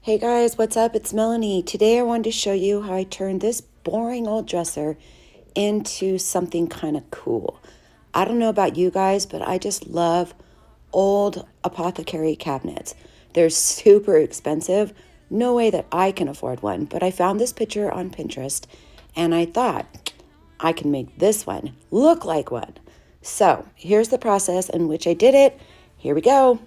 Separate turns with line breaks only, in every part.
Hey guys, what's up? It's Melanie. Today I wanted to show you how I turned this boring old dresser into something kind of cool. I don't know about you guys, but I just love old apothecary cabinets. They're super expensive. No way that I can afford one, but I found this picture on Pinterest and I thought I can make this one look like one. So here's the process in which I did it. Here we go.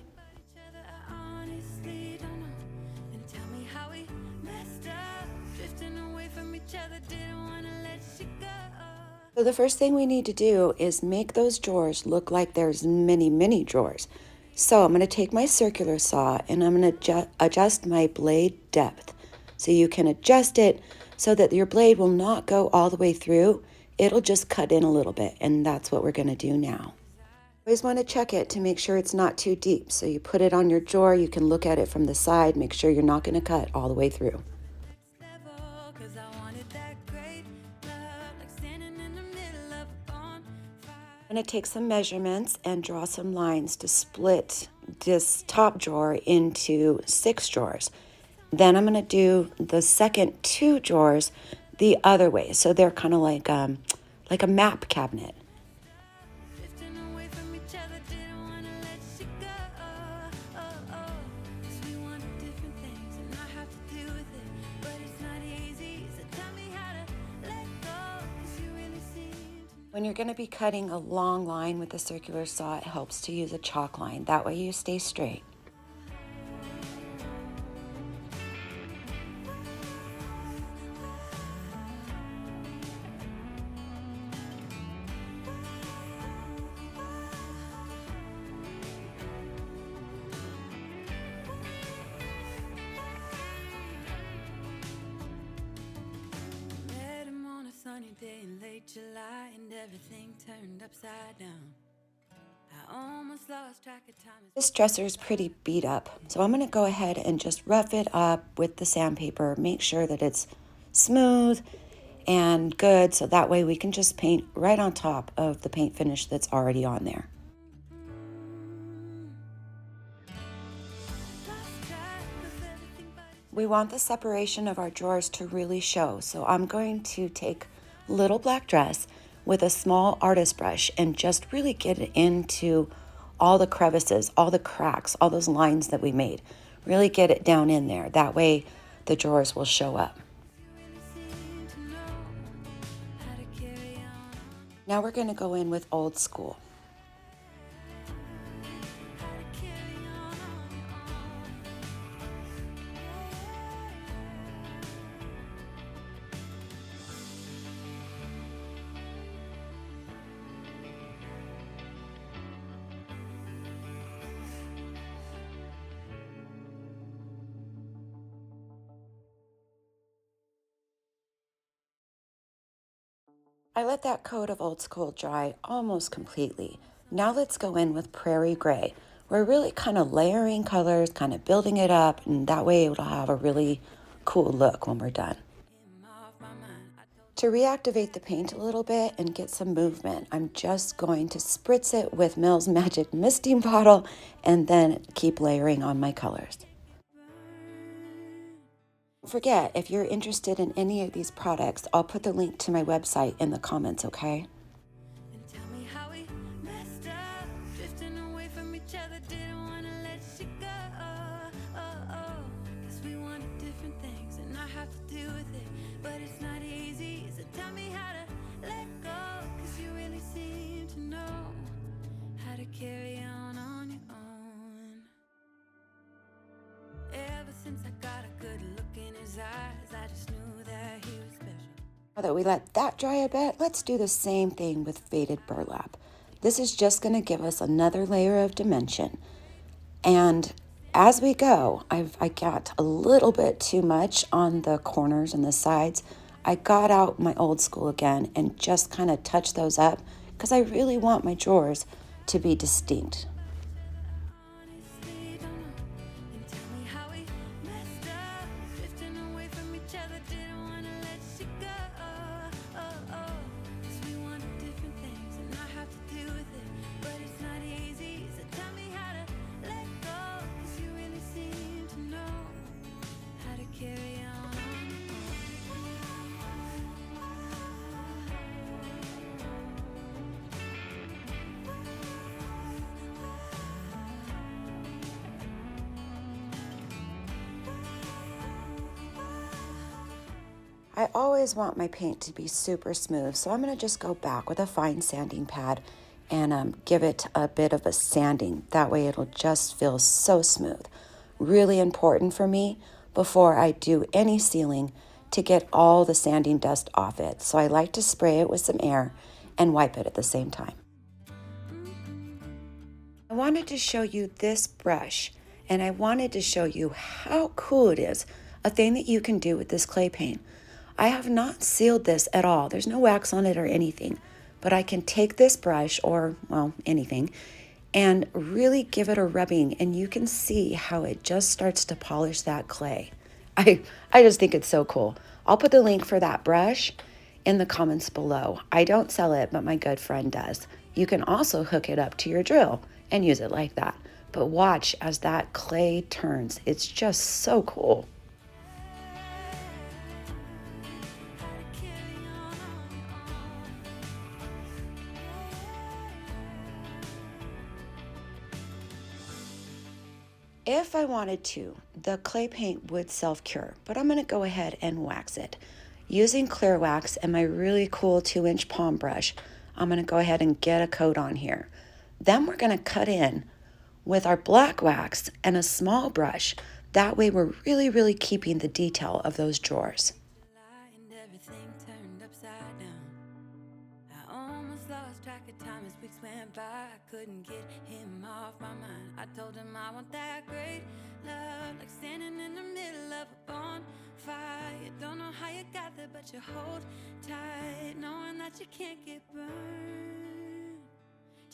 So the first thing we need to do is make those drawers look like there's many, many drawers. So I'm going to take my circular saw and I'm going to adjust my blade depth. So you can adjust it so that your blade will not go all the way through. It'll just cut in a little bit, and that's what we're going to do now. Always want to check it to make sure it's not too deep. So you put it on your drawer, you can look at it from the side, make sure you're not going to cut all the way through. I'm going to take some measurements and draw some lines to split this top drawer into 6 drawers. Then I'm going to do the second 2 drawers the other way. So they're kind of like a map cabinet. When you're going to be cutting a long line with a circular saw, it helps to use a chalk line. That way you stay straight. Sunny day in late July and everything turned upside down. I almost lost track of time. This dresser is pretty beat up, so I'm going to go ahead and just rough it up with the sandpaper. Make sure that it's smooth and good, so that way we can just paint right on top of the paint finish that's already on there. We want the separation of our drawers to really show, so I'm going to take little black dress with a small artist brush and just really get it into all the crevices, all the cracks, all those lines that we made. Really get it down in there. That way the drawers will show up. Now we're going to go in with old school. I let that coat of old school dry almost completely. Now let's go in with Prairie Gray. We're really kind of layering colors, kind of building it up, and that way it'll have a really cool look when we're done. To reactivate the paint a little bit and get some movement, I'm just going to spritz it with Mills Magic Misting Bottle and then keep layering on my colors. Don't forget, if you're interested in any of these products, I'll put the link to my website in the comments, okay? Now that we let that dry a bit, let's do the same thing with faded burlap. This is just going to give us another layer of dimension. And as we go, I got a little bit too much on the corners and the sides. I got out my old school again and just kind of touched those up because I really want my drawers to be distinct. I always want my paint to be super smooth, so I'm going to just go back with a fine sanding pad and give it a bit of a sanding. That way it'll just feel so smooth. Really important for me before I do any sealing to get all the sanding dust off it. So I like to spray it with some air and wipe it at the same time. I wanted to show you this brush, and I wanted to show you how cool it is, a thing that you can do with this clay paint. I have not sealed this at all. There's no wax on it or anything, but I can take this brush or, well, anything, and really give it a rubbing, and you can see how it just starts to polish that clay. I just think it's so cool. I'll put the link for that brush in the comments below. I don't sell it, but my good friend does. You can also hook it up to your drill and use it like that. But watch as that clay turns. It's just so cool. If I wanted to, the clay paint would self-cure, but I'm going to go ahead and wax it. Using ClearWax and my really cool 2-inch palm brush, I'm going to go ahead and get a coat on here. Then we're going to cut in with our black wax and a small brush. That way we're really keeping the detail of those drawers.
Couldn't get him off my mind. I told him I want that great love, like standing in the middle of a bonfire. You don't know how you got there, but you hold tight, knowing that you can't get burned.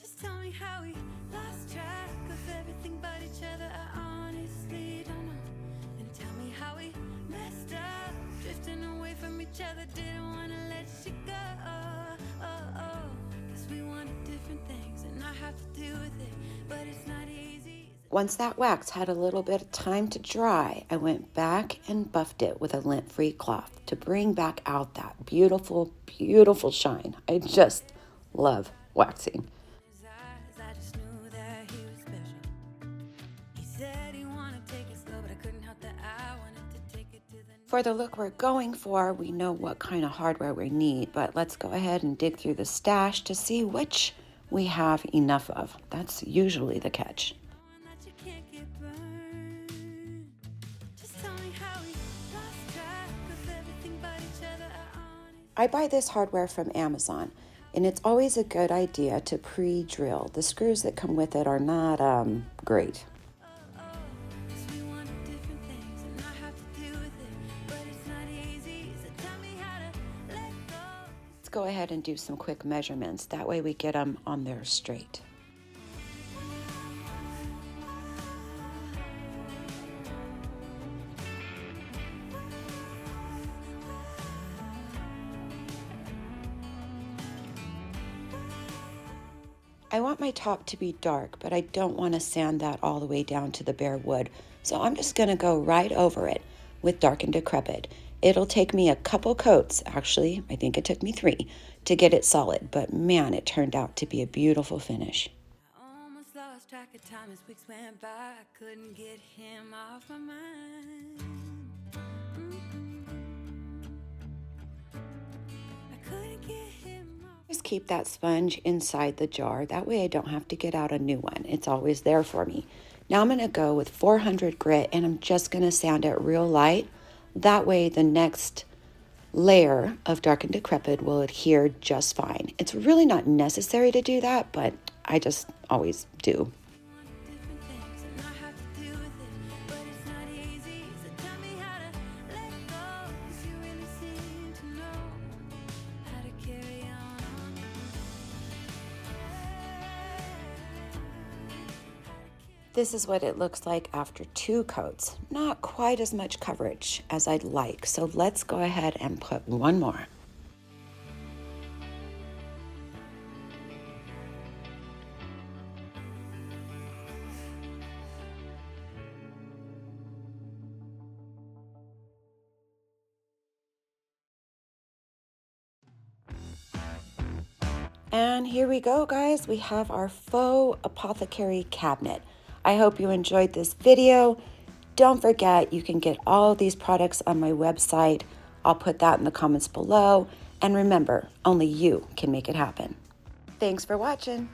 Just tell me how we lost track of everything but each other. I honestly don't know. Then tell me how we messed up, drifting away from each other. Didn't want to let you go. We wanted different things, and I have to deal with it, but it's not easy.
Once that wax had a little bit of time to dry, I went back and buffed it with a lint-free cloth to bring back out that beautiful shine. I just love waxing.
I just knew that he was special. He said he wanted to take it slow, but I couldn't help that I wanted to take it to the...
For the look we're going for, we know what kind of hardware we need, but let's go ahead and dig through the stash to see which we have enough of. That's usually the catch. I buy this hardware from Amazon, and it's always a good idea to pre-drill. The screws that come with it are not great. Let's go ahead and do some quick measurements. That way we get them on there straight. I want my top to be dark, but I don't want to sand that all the way down to the bare wood. So I'm just going to go right over it with Dark and Decrepit. It'll take me a couple coats, actually, I think it took me 3, to get it solid. But man, it turned out to be a beautiful finish.
I almost lost track of time as weeks went by. I couldn't get him off my mind. I couldn't get him off.
Just keep that sponge inside the jar. That way I don't have to get out a new one. It's always there for me. Now I'm going to go with 400 grit, and I'm just going to sand it real light. That way the next layer of Dark and Decrepit will adhere just fine. It's really not necessary to do that, but I just always do. This is what it looks like after 2 coats. Not quite as much coverage as I'd like, so let's go ahead and put one more. And here we go, guys. We have our faux apothecary cabinet. I hope you enjoyed this video. Don't forget, you can get all of these products on my website. I'll put that in the comments below. And remember, only you can make it happen. Thanks for watching.